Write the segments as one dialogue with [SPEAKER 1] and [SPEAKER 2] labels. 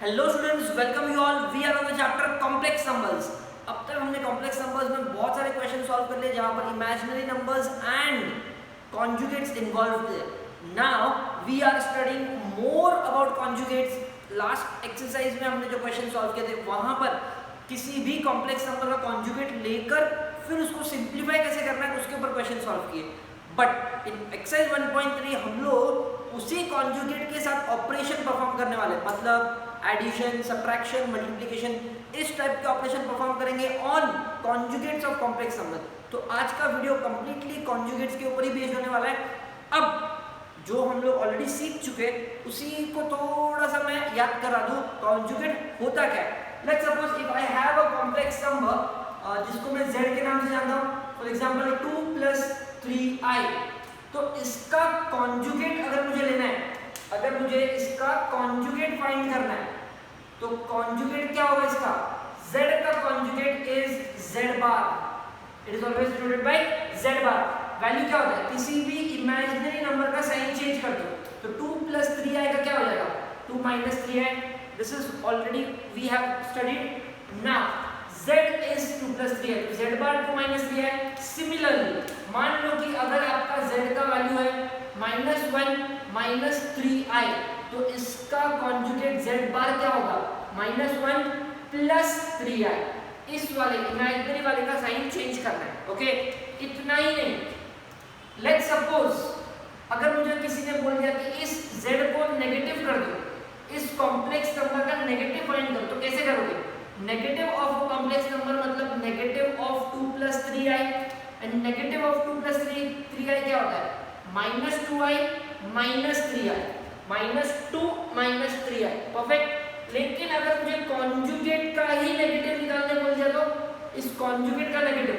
[SPEAKER 1] Hello students, welcome you all. We are on the chapter complex numbers. अब तक हमने complex numbers में बहुत सारे क्वेश्चन सॉल्व कर लिए जहां पर imaginary numbers and conjugates involve थे। Now we are studying more about conjugates. Last exercise में हमने जो क्वेश्चन सॉल्व किए थे वहां पर किसी भी कॉम्प्लेक्स नंबर का कॉन्जुगेट लेकर फिर उसको सिंप्लीफाई कैसे करना है उसके ऊपर क्वेश्चन सॉल्व किए। बट इन एक्सरसाइज 1.3 हम लोग उसी कॉन्जुगेट के साथ ऑपरेशन परफॉर्म करने वाले, मतलब एडिशन, सब्ट्रैक्शन, मल्टीप्लिकेशन, इस टाइप के ऑपरेशन परफॉर्म करेंगे on conjugates of complex number. तो आज का वीडियो कंप्लीटली कॉन्जुगेट्स के ऊपर ही बेस्ड होने वाला है। अब जो हम लोग ऑलरेडी सीख चुके उसी को थोड़ा सा मैं याद करा दूं। कॉन्जुगेट होता क्या है? Let's suppose if I have a complex number जिसको मैं z के नाम से जानता हूं, फॉर एग्जांपल 2 + 3i, तो इसका कॉन्जुगेट अगर मुझे लेना है, अगर मुझे इसका कॉन्जुगेट फाइंड करना है, तो कॉन्जुगेट क्या होगा इसका? z का conjugate is z bar. It is always denoted by z bar. Value क्या होता है? किसी भी इमेजिनरी नंबर का साइन चेंज कर दो, तो 2 + 3i का क्या हो जाएगा? 2 - 3i। This is already we have studied. Now z is 2 + 3i, z bar 2 - 3i। Similarly मान लो कि अगर आपका z का वैल्यू है -1 - 3i, तो इसका कॉन्जुगेट z बार क्या होगा? -1 + 3i। इस वाले इमेजिनरी वाले का साइन चेंज करना है। ओके, इतना ही नहीं। लेट्स सपोज अगर मुझे किसी ने बोल दिया कि इस z को नेगेटिव कर दो, इस कॉम्प्लेक्स नंबर का नेगेटिव फाइंड करो, तो कैसे करोगे? Negative of a complex number मतलब negative of 2 + 3i, and negative of 2 + 3i क्या होता है? -2i - 3i, -2 - 3i। परफेक्ट। लेकिन अगर मुझे कॉन्जुगेट का ही नेगेटिव निकालने बोल दिया, तो इस कॉन्जुगेट का नेगेटिव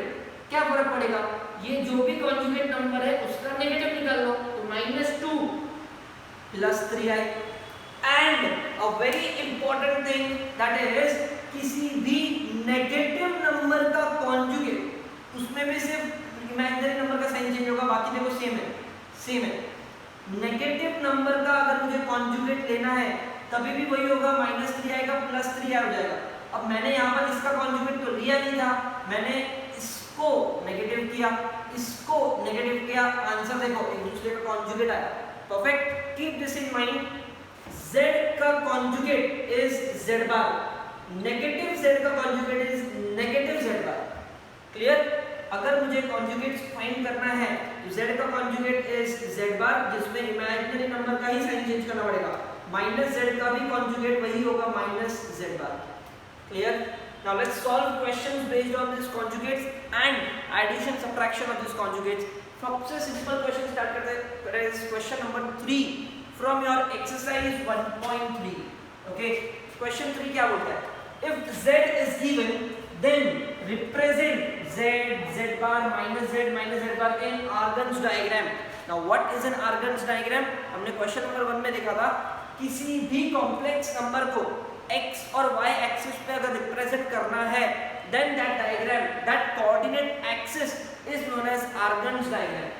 [SPEAKER 1] क्या फर्क पड़ेगा? ये जो भी कॉन्जुगेट नंबर है उसका नेगेटिव निकाल लो, तो -2 + 3i। And a very important thing that is, किसी भी नेगेटिव नंबर का कॉन्जुगेट, उसमें भी सिर्फ इमेजिनरी नंबर का साइन चेंज होगा, बाकी देखो सेम है। नेगेटिव नंबर का अगर मुझे कॉन्जुगेट लेना है तभी भी वही होगा, -3i का +3i हो जाएगा। अब मैंने यहाँ पर इसका कॉन्जुगेट तो लिया नहीं था, मैंने इसको नेगेटिव किया, इसको नेगेटिव किया, आंसर देखो एक दूसरे का कॉन्जुगेट आया। Perfect. Keep this in mind. z का conjugate is z bar, negative z का conjugate is negative z bar. Clear? अगर मुझे कॉन्जुगेट्स फाइंड करना है तो z का कॉन्जुगेट इज z बार, जिसमें इमेजिनरी नंबर का ही साइन चेंज करना पड़ेगा। -z का भी कॉन्जुगेट वही होगा, -z bar. Clear? Now let's solve questions based on this conjugates and addition subtraction of this conjugates. सबसे सिंपल क्वेश्चन स्टार्ट करते हैं। Question number 3 from your exercise 1.3. okay, question 3 क्या बोलता है? if z is given then represent z bar -z bar in Argand's diagram. now what is an Argand's diagram? हमने question number 1 में देखा था, किसी भी कॉम्प्लेक्स नंबर को x और y एक्सिस पे अगर रिप्रेजेंट करना है then that diagram, that coordinate axis is known as Argand's diagram.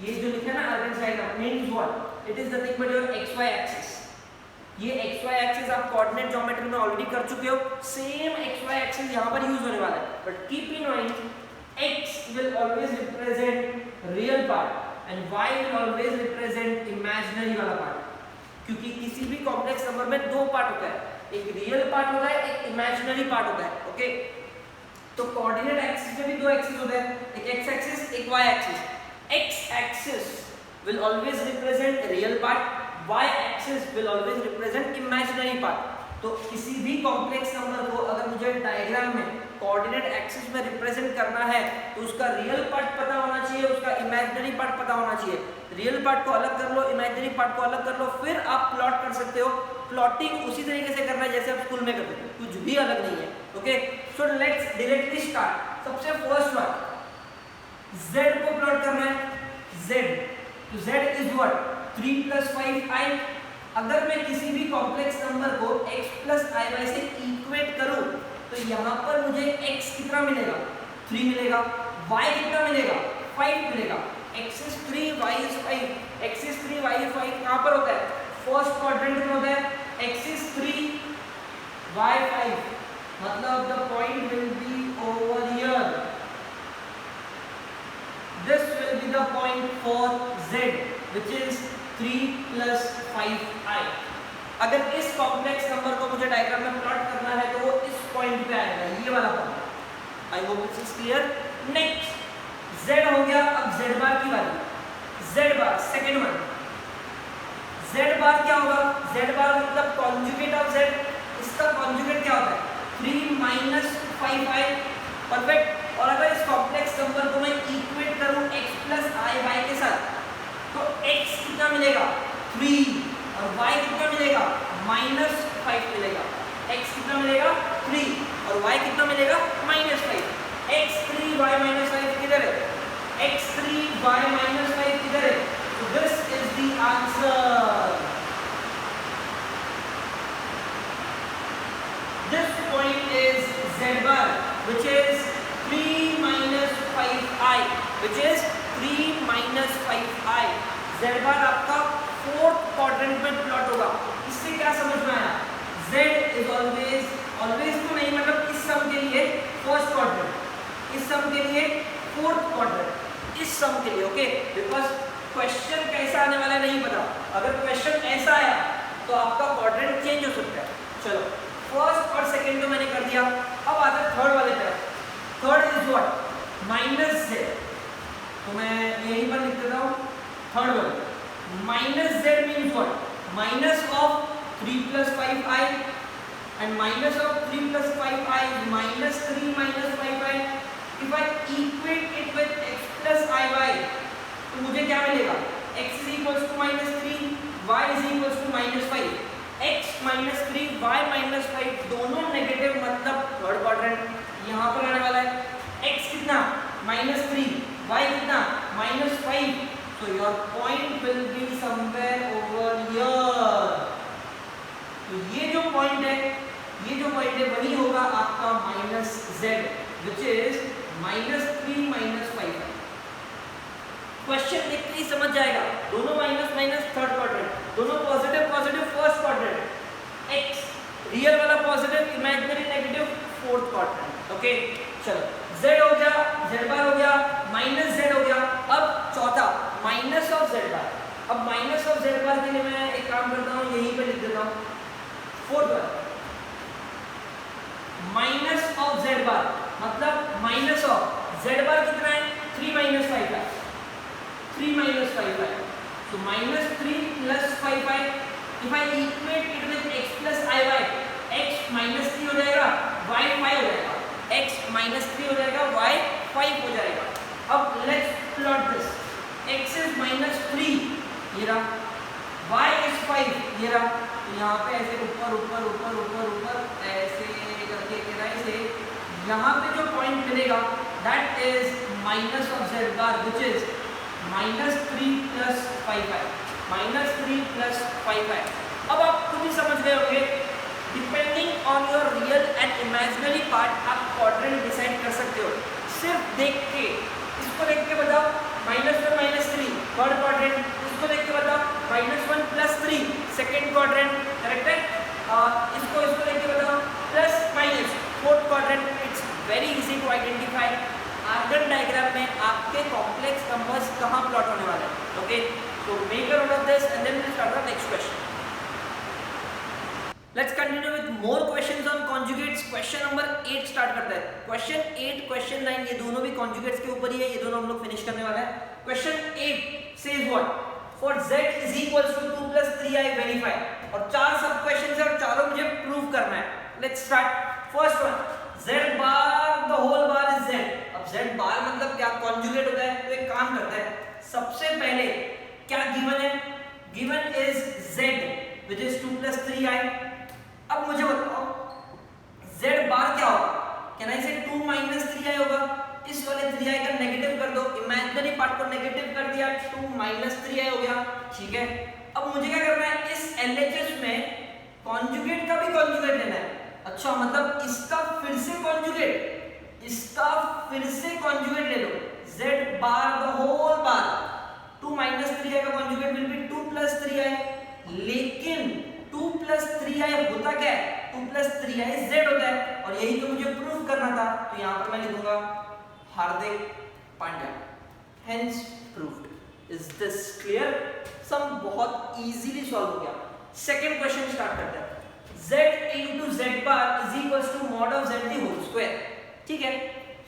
[SPEAKER 1] ये जो लिखा है ना Argand's diagram means what? It is nothing but your xy axis. ये xy axis आप कोऑर्डिनेट ज्योमेट्री में ऑलरेडी कर चुके हो, सेम xy axis यहाँ पर यूज होने वाला है। But keep in mind, x will always represent real part and y will always represent imaginary वाला पार्ट, क्योंकि किसी भी कॉम्प्लेक्स नंबर में दो पार्ट होता है, एक रियल पार्ट होता है, एक इमेजिनरी पार्ट होता है। ओके, तो कोऑर्डिनेट एक्सिस में भी दो एक्सिस होते हैं, एक x एक्सिस, एक y axis. x axis will always represent real part, y axis will always represent imaginary part. तो किसी भी कॉम्प्लेक्स नंबर को अगर मुझे डायग्राम में कोऑर्डिनेट एक्सिस में रिप्रेजेंट करना है तो उसका रियल पार्ट पता होना चाहिए, उसका इमेजिनरी पार्ट पता होना चाहिए। रियल पार्ट को अलग कर लो, इमेजिनरी पार्ट को अलग कर लो, फिर आप प्लॉट कर सकते हो। प्लॉटिंग उसी तरीके से करना है जैसे आप स्कूल में करते थे, कुछ भी अलग नहीं है। Okay, so let's directly start. सबसे फर्स्ट वन, z को प्लॉट करना है। z, तो z इज व्हाट? 3 + 5i। अगर मैं किसी भी कॉम्प्लेक्स नंबर को x + iy से इक्वेट करूं तो यहाँ पर मुझे x कितना मिलेगा? 3 मिलेगा। y कितना मिलेगा? 5 मिलेगा। x is 3, y is 5, x is 3, y is 5 कहाँ पर होता है? फर्स्ट क्वाड्रेंट में होता है। x is 3, y5, मतलब the point will be over here. This will be the point for z, which is 3 plus 5i. अगर इस कॉम्प्लेक्स नंबर को मुझे डायग्राम में प्लॉट करना है तो वो इस पॉइंट पे आएगा, ये वाला point. I hope this is clear. Next z हो गया, अब z बार की बारी। z बार सेकंड वन, z बार क्या होगा? z बार मतलब कॉन्जुगेट ऑफ z, इसका कॉन्जुगेट क्या होता है? 3 minus 5i, परफेक्ट। और अगर इस कॉम्प्लेक्स नंबर को मैं इक्वेट करूं x plus i के साथ, तो x कितना मिलेगा? 3, और y कितना मिलेगा? -5 मिलेगा। x कितना मिलेगा? 3, और y कितना मिलेगा? -5। x3 y -5 किधर है? x3 y -5 किधर है? So this is the answer. This point is z bar, which is 3 minus 5i, which is 3 minus 5i. z bar आपका फोर्थ क्वाड्रेंट में प्लॉट होगा। इससे क्या समझ में आया? z is always तो नहीं, मतलब इस सम के लिए फर्स्ट क्वाड्रेंट, इस सम के लिए फोर्थ क्वाड्रेंट, इस सम के लिए, ओके। बिकॉज क्वेश्चन कैसा आने वाला नहीं पता। अगर क्वेश्चन ऐसा आया तो आपका क्वाड्रेंट चेंज हो सकता है। चलो, फर्स्ट और सेकंड तो मैंने कर दिया, अब आता है थर्ड वाले तरफ। Third is what? -z। तो मैं यहीं पर लिख देता हूँ थर्ड वाले। -z means what? Minus of 3 plus 5i, and minus of 3 plus 5i is -3 minus 5i. If I equate it with x plus iy, तो मुझे क्या मिलेगा? x is equals to -3, y is equals to -5. x -3, y -5 दोनों negative, मतलब third quadrant यहाँ पर आने वाला है। x कितना? -3, y कितना? -5. So your point will be somewhere over here. तो ये जो पॉइंट है वही होगा आपका -z, which is -3 minus 5. Question देखते ही समझ जाएगा, दोनों माइनस थर्ड क्वाड्रेंट, दोनों positive first quadrant, x real वाला positive, imaginary negative fourth quadrant, okay. चलो, z हो गया, z बार हो गया, -z हो गया। अब चौथा माइनस ऑफ z बार। अब माइनस ऑफ z बार के लिए मैं एक काम करता हूँ, यहीं पे लिख देता हूँ fourth bar. Minus of z बार मतलब माइनस ऑफ z बार कितना है? 3 minus 5 है, 3 minus 5 है, तो -3 plus 5i. If I equate it with x plus iy, x -3 हो जाएगा, y 5 हो जाएगा, x -3 हो जाएगा, y 5 हो जाएगा। अब let's plot this. x is -3, ये रहा, y is 5, ये रहा। तो यहाँ पे ऐसे ऊपर ऐसे करके ऐसे यहाँ पे जो पॉइंट मिलेगा that is minus of z bar, which is -3 plus 5i, -3 plus 5i. अब आप खुद ही समझ गए होंगे, depending on your real and imaginary part आप क्वाड्रेंट डिसाइड कर सकते हो सिर्फ देख के। इसको देख के बताओ -1 -3 थर्ड क्वाड्रेंट, इसको देख के बताओ -1 plus 3 सेकंड क्वाड्रेंट, करेक्ट है। इसको देख के बताओ +- fourth quadrant. It's very easy to identify. Argand diagram में आपके कॉम्प्लेक्स नंबर्स कहाँ प्लॉट होने वाले हैं, ओके। तो make a note of this and then we start the next question. Let's continue with more questions on conjugates. Question number 8 start करते हैं। Question 8, Question 9 ये दोनों भी conjugates के ऊपर ही है, ये दोनों हम लोग फिनिश करने वाले हैं। Question 8 says what? For z is equals to 2 plus 3i verify। और 4 सब questions है और चारों मुझे प्रूव करना है। Let's start. First one, z bar the whole bar is z। अब z bar मतलब क्या? conjugate होता है। तो एक काम करते हैं, सबसे पहले क्या given है? Given is z which is 2 plus 3i। अब मुझे बताओ z बार क्या होगा? कैन आई से 2 minus 3i होगा। इस वाले 3i का नेगेटिव कर दो, इमेजिनरी पार्ट को नेगेटिव कर दिया, 2 minus 3i हो गया, ठीक है। अब मुझे क्या करना है? इस LHS में कॉन्जुगेट का भी कॉन्जुगेट लेना है। अच्छा, मतलब इसका फिर से कॉन्जुगेट ले लो। z bar the whole bar 2 minus 3i का conjugate will be 2 plus 3i, लेकिन 2 2 प्लस 3i होता क्या है? 2 प्लस 3i z होता है और यही तो मुझे प्रूव करना था, तो यहाँ पर मैं लिखूंगा Hardik Pandya, hence proved. Is this clear? Some बहुत इजीली सॉल्व हो गया। सेकंड क्वेश्चन स्टार्ट करते हैं। z into z bar is equals to mod of z the whole square, ठीक है?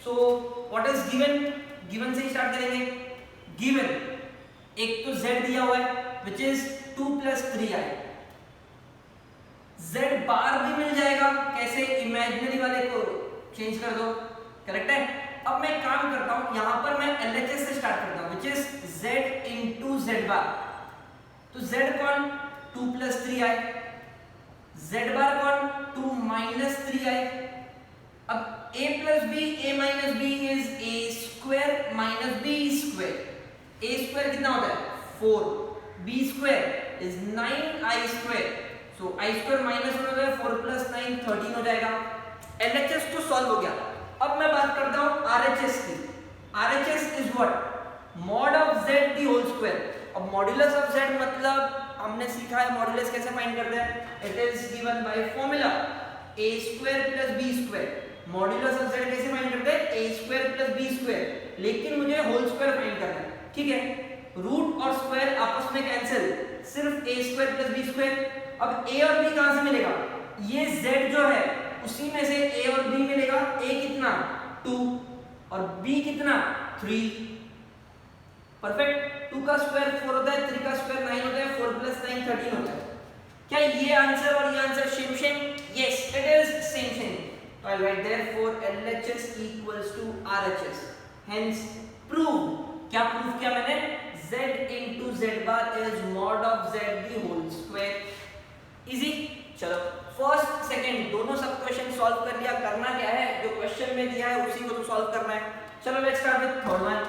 [SPEAKER 1] So what is given? Given से ही स्टार्ट करेंगे। गिवन एक तो z दिया हुआ है which is 2 plus 3i, z बार भी मिल जाएगा, कैसे? इमेजिनरी वाले को चेंज कर दो, करेक्ट है? अब मैं काम करता हूं, यहां पर मैं LHS से स्टार्ट करता हूं which is z into z bar। तो z कौन? 2 plus 3i, z bar कौन? 2 minus 3i। अब a plus b, a minus b is a square minus b square। a square कितना होता है? 4। b square is 9i square। so i square minus 1 होता है, 4 plus 9 13 हो जाएगा। LHS तो सॉल्व हो गया। अब मैं बात करता हूं RHS की। RHS is what? mod of z the whole square। अब मॉड्यूलस ऑफ z मतलब हमने सीखा है मॉड्यूलस कैसे फाइंड करते हैं। It is given by formula a square plus b square। Modulus of z कैसे फाइंड करते हैं? a square plus b square, लेकिन मुझे होल स्क्वायर फाइंड करना है, ठीक है? रूट और स्क्वायर आपस में कैंसिल, सिर्फ a square plus b square। अब a और b कहां से मिलेगा? ये z जो है उसी में से a और b मिलेगा। a कितना? 2 और b कितना? 3। परफेक्ट। 2 का स्क्वायर 4 होता है, 3 का स्क्वायर 9 होता है, 4 plus 9 13 होता है। क्या ये आंसर और ये answer same same? Yes, it is same same. तो I write therefore LHS equals to RHS, hence prove। क्या प्रूव किया मैंने? z into z bar is mod of z the whole square। Easy. चलो first second दोनों सब question solve कर लिया। करना क्या है? जो क्वेश्चन में दिया है उसी को तो सॉल्व करना है। चलो let's start with third one.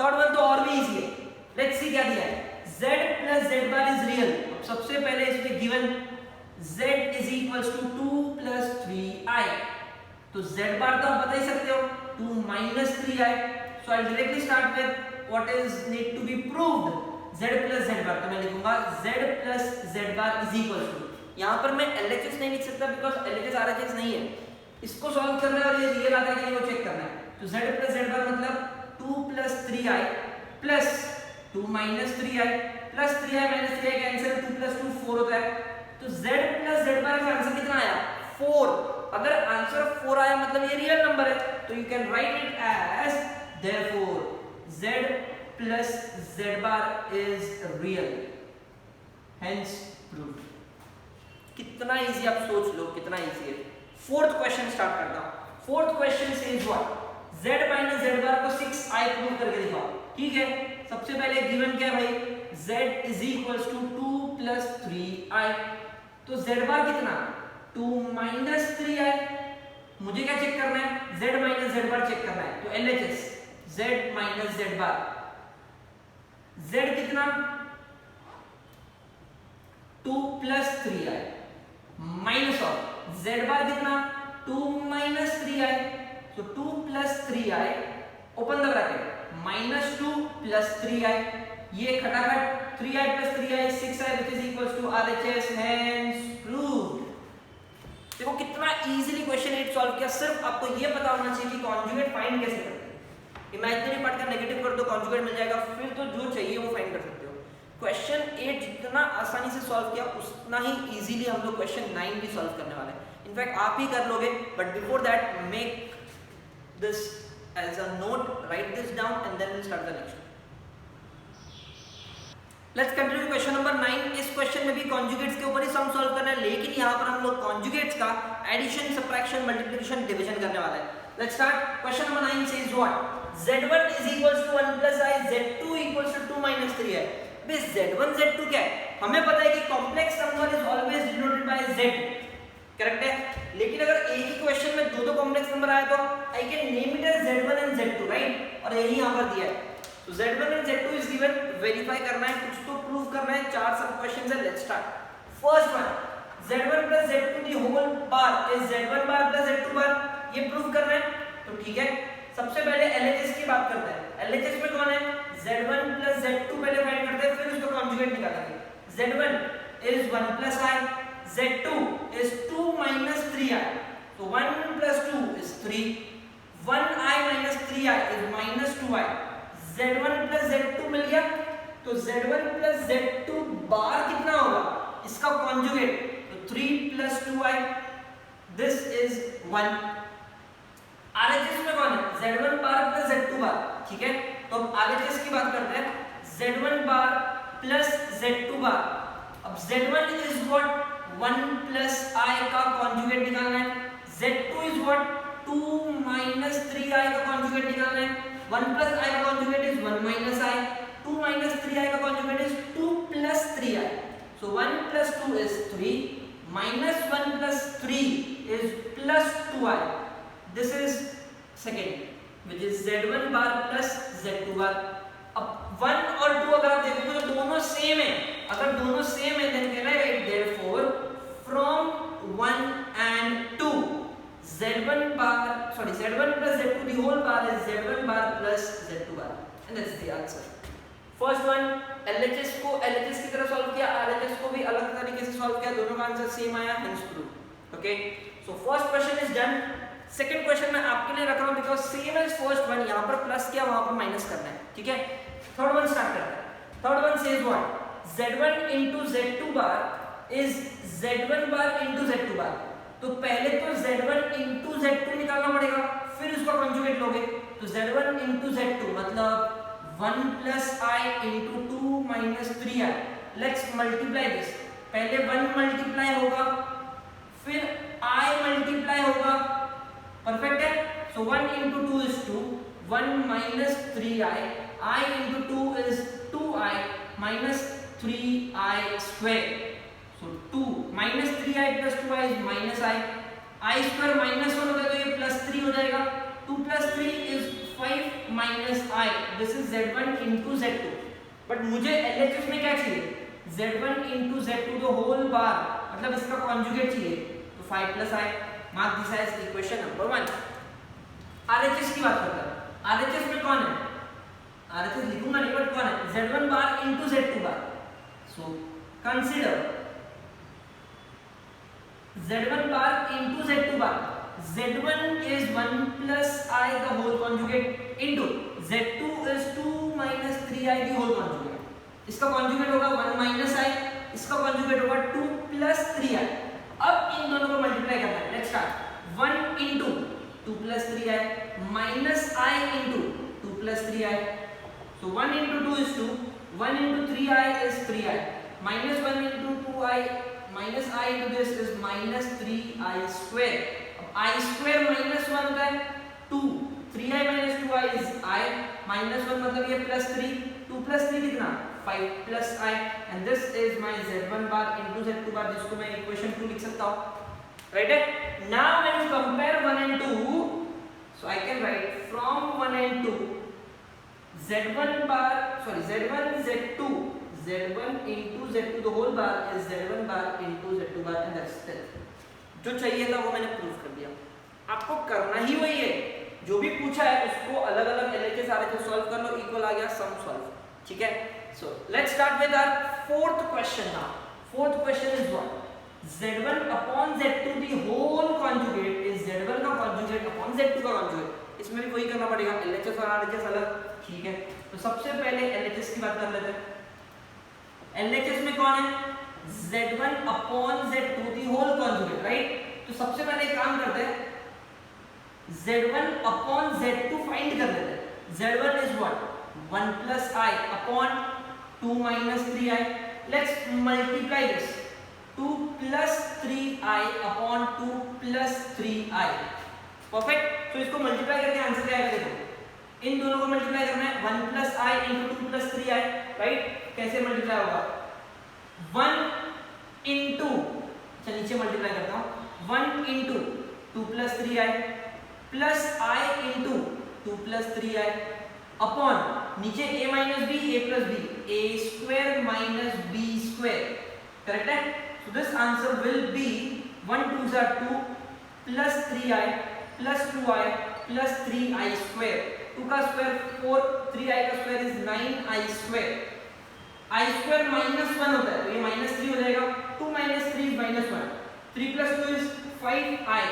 [SPEAKER 1] Third one तो और भी इजी है। लेट्स सी क्या दिया है। z plus z bar is real। सबसे पहले इसमें given z is equals to 2 plus 3i। तो z bar तो आप बता ही सकते हो, 2 minus 3i। so I'll directly start with what is need to be proved, z plus z bar। तो मैं लिखूंगा z plus z bar is equals to, यहाँ पर मैं LHS नहीं लिख सकता बिकॉज LHS RHS नहीं है। इसको सॉल्व करना है और ये रियल आता है कि नहीं वो चेक करना है। तो z plus z bar मतलब 2 plus 3i plus 2 minus 3i plus 3i minus 3i cancel, 2 plus 2 4 होता है। तो z plus z bar का आंसर कितना आया? 4। अगर आंसर 4 आया मतलब ये रियल नंबर है, तो you can write it as therefore z plus z bar is real, hence proved। कितना इजी आप सोच लो, कितना इजी है। फोर्थ क्वेश्चन स्टार्ट करता हूं। Fourth question says what? z minus z bar को 6i प्रूव करके दिखाओ, ठीक है? सबसे पहले गिवन क्या है भाई? z is equals to 2 plus 3i। तो z bar कितना? 2 minus 3i। मुझे क्या चेक करना है? z minus z bar check करना है। तो LHS z minus z bar, z कितना? 2 plus 3i minus of z bar कितना? 2 minus 3i। so 2 plus 3i open the bracket minus 2 plus 3i, ये खटाखट 3i plus 3i 6i which is equals to RHS, hence proved। देखो कितना easily question 8 solve किया। सिर्फ आपको ये पता होना चाहिए कि कॉन्जुगेट फाइंड कैसे करते हैं। इमेजिनरी पार्ट का नेगेटिव कर दो, कॉन्जुगेट मिल जाएगा, फिर तो जो चाहिए वो फाइंड कर सकते हो। क्वेश्चन 8 जितना आसानी से सॉल्व किया उतना ही इजीली हम लोग क्वेश्चन 9 भी सॉल्व करने वाले हैं। इनफैक्ट आप ही कर लोगे, but before that make this as a note, write this down and then will start the next. Let's continue question number 9। इस क्वेश्चन में भी कॉन्जुगेट्स के ऊपर ही सम सॉल्व करना है, लेकिन यहाँ पर हम लोग कॉन्जुगेट्स का एडिशन, सबट्रैक्शन, मल्टीप्लिकेशन, डिवीजन करने वाला है। Let's start. Question number 9 says what? z1 is equals to 1 plus i, z2 equals to 2 minus 3i। बे z1 z2 क्या है? हमें पता है कि complex number is always denoted by z, correct है? लेकिन अगर एक ही क्वेश्चन में दो कॉम्प्लेक्स नंबर आए तो I can name it as z1 and z2, right? और यही यहाँ पर दिया है। तो z1 and z2 is given, verify करना है, कुछ तो प्रूव करना है। 4 सब क्वेश्चंस है। Let's start. First one, z1 plus z2 the whole bar is z1 bar plus z2 bar, ये प्रूव करना है। तो ठीक है, सबसे पहले LHS की बात करते हैं। LHS में कौन है? z1 plus z2 पहले फाइंड करते हैं, फिर उसका कॉन्जुगेट निकालेंगे। z1 is 1 plus i Z2 is 2 minus 3i. So 1 plus 2 is 3. 1i minus 3i is minus 2i. Z1 plus Z2 मिल गया, तो Z1 plus Z2 बार कितना होगा, इसका कॉन्जुगेट, तो 3 plus 2i, this is 1. RHS में कौन है, Z1 बार plus Z2 बार, ठीक है, तो अब RHS की बात करते हैं, Z1 बार plus Z2 बार. अब Z1 is what, 1 plus i का कॉन्जुगेट निकालना है, Z2 is what, 2 minus 3i का कॉन्जुगेट निकालना है, 1 plus i का conjugate is 1 minus i, 2 minus 3i का conjugate is 2 plus 3i. So 1 plus 2 is 3, minus 1 plus 3 is plus 2i. This is second, which is Z1 bar plus Z2 bar. अब 1 और 2 अगर आप देखोगे तो दोनों सेम है, अगर दोनों सेम है then कहना है therefore from 1 and 2 Z1 plus Z2 the whole bar is Z1 bar plus Z2 bar, and that's the answer. First one LHS को LHS की तरह सॉल्व किया, RHS को भी अलग तरीके से सॉल्व किया, दोनों का आंसर सेम आया, hence true. Okay, so first question is done. Second question मैं आपके लिए रख रहा हूं because same as first one, यहां पर प्लस किया वहां पर माइनस करना है, ठीक है. थर्ड वन स्टार्ट करते हैं. Third one says what, Z1 into Z2 bar is Z1 bar into Z2 बार. तो पहले तो Z1 into Z2 निकालना पड़ेगा, फिर उसका कॉन्जुगेट लोगे, तो Z1 into Z2 मतलब 1 plus i into 2 minus 3i. Let's multiply this, पहले 1 मल्टीप्लाई होगा, फिर i मल्टीप्लाई होगा, परफेक्ट है. सो 1 into 2 is 2, 1 minus 3i, I into 2 is 2i minus 3i square. So 2 minus 3i plus 2i is minus I square minus 1 होगा तो ये plus 3 हो जाएगा. 2 plus 3 is 5 minus I. This is Z1 into Z2. But मुझे LHS में क्या चाहिए, Z1 into Z2 the whole bar, मतलब इसका कॉन्जुगेट चाहिए, तो 5 plus I. Mark this as equation number 1. RHS की बात करते हैं. RHS में कौन है, RHS लिखूंगा नहीं बट कौन है, Z1 bar into Z2 bar. So consider Z1 bar into Z2 bar. Z1 is 1 plus I the whole conjugate into Z2 is 2 minus 3i the whole conjugate. इसका conjugate होगा 1 minus I, इसका conjugate होगा 2 plus 3i. अब इन दोनों को multiply करना है. Let's start. 1 into 2 plus 3i minus I into 2 plus 3i. So 1 into 2 is 2, 1 into 3i is 3i, minus 1 into 2i minus I into this is minus 3i square. अब I square minus 1 होता है 2, 3i minus 2i is I, minus 1 मतलब ये plus 3, 2 plus 3 कितना, 5 plus I, and this is my Z1 bar into Z2 bar, जिसको मैं equation 2 लिख सकता हूँ, right है. Now when you compare 1 and 2, so I can write from 1 and 2 Z1 Z2 Z1 into Z2 the whole bar is Z1 bar into Z2 bar, and that's it. जो चाहिए था वो मैंने प्रूव कर दिया. आपको करना ही वही है, जो भी पूछा है उसको अलग अलग LHS RHS सॉल्व कर लो, इक्वल आ गया, सम सॉल्व, ठीक है. So let's start with our fourth question now. Fourth question is what, Z1 upon Z2 the whole conjugate is Z1 का conjugate upon Z2 का conjugate. इसमें भी वही करना पड़ेगा, LHS और RHS अलग, ठीक है. तो सबसे पहले LHS की बात कर लेते हैं. LHS में कौन है, Z1 upon Z2 the whole conjugate, right? तो सबसे पहले एक काम करते हैं, Z1 upon Z2 फाइंड कर लेते हैं. Z1 is what, 1 plus I upon 2 minus 3i. Let's multiply this. 2 plus 3i upon 2 plus 3i. Perfect. तो इसको मल्टीप्लाई करके आंसर क्या आएगा, देखो. इन दोनों को मल्टीप्लाई करना है, 1 plus I into 2 plus 3i, right. कैसे मल्टीप्लाई होगा, 1 into, अच्छा नीचे मल्टीप्लाई करता हूँ, 1 into 2 plus 3i plus I into 2 plus 3i upon नीचे a minus b, a plus b, a square minus b square, correct है. So this answer will be 1 2s are 2 plus 3i plus 2i plus 3i square. 2 का square 4, 3i का square is 9i square. I square minus 1 होता है तो ये minus 3 हो जाएगा. 2 minus 3 is minus 1. 3 plus 2 is 5i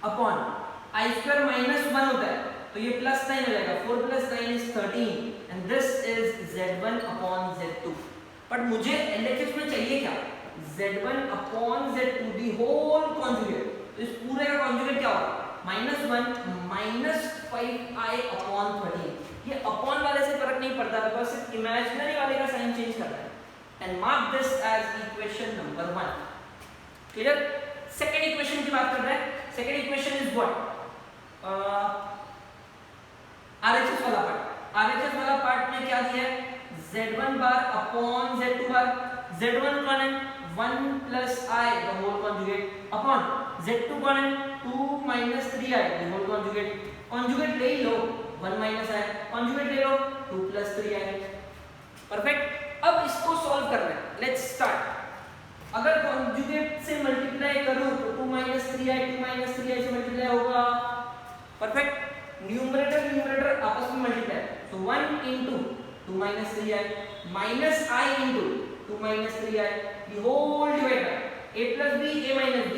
[SPEAKER 1] upon I square minus 1 होता है तो ये प्लस 9 हो जाएगा. 4 plus 9 is 13 and this is z1 upon z2. But मुझे LHS में चाहिए क्या? z1 upon z2 the whole conjugate. तो इस पूरे का conjugate क्या होगा? -1 minus 5i upon 13. ये अपॉन वाले से फर्क नहीं पड़ता बिकॉज सिर्फ इमेजिनरी वाले का साइन चेंज करना है. And mark this as equation number 1. Clear? Second equation की बात कर रहे हैं. Second equation is what? RHS वाला पार्ट. आरएचएस वाला पार्ट में क्या दिया है? z1 बार अपॉन z2 बार. z1 कौन है? 1 plus i the whole conjugate upon z2 कौन है? 2 minus 3i the whole conjugate. conjugate ले लो 1 minus i, conjugate ले लो 2 plus 3i. परफेक्ट. अब इसको सॉल्व करना है. Let's start. अगर conjugate से मल्टीप्लाई करूं तो 2 minus 3i से मल्टीप्लाई होगा. परफेक्ट. न्यूमरेटर आपस में multiply. so 1 into 2 minus 3i minus i into 2 minus 3i the whole divided by a plus b a minus b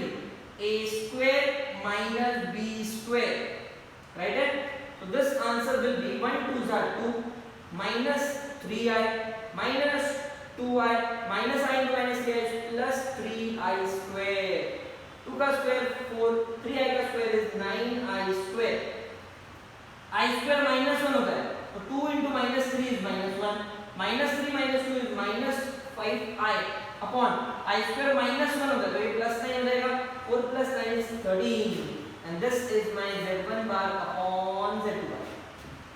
[SPEAKER 1] a square minus b square. Right? So this answer will be 1 2s are 2 minus 3i minus 2i minus i into minus 3i plus 3i square. 2 का square 4, 3i का square is 9i square. I square minus 1 होता है तो 2 into minus 3 is minus 1. minus 3 minus 2 is minus 5i upon I square minus 1 होता है तो ये plus 9 हो जाएगा. 4 plus 9 is 13 and this is my z1 bar upon z2 bar.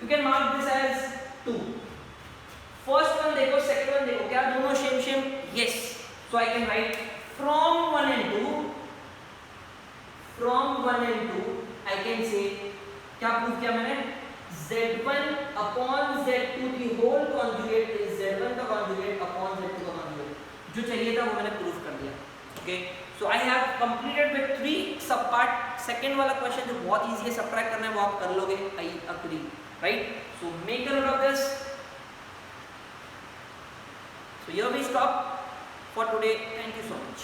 [SPEAKER 1] You can mark this as 2. First one देखो, second one देखो, क्या दोनों same? Yes. So I can write from 1 and 2. From 1 and 2 I can say क्या prove किया मैंने? z1 upon z2 the whole conjugate is z1 का conjugate upon z2 का conjugate. जो चाहिए था वो मैंने प्रूव कर दिया. Okay. So I have completed with 3 सब पार्ट. सेकंड वाला क्वेश्चन जो बहुत इजी है, सब्ट्रैक्ट करना है, वो आप कर लोगे. I agree. Right? So make a note of this. So here we stop for today. Thank you so much.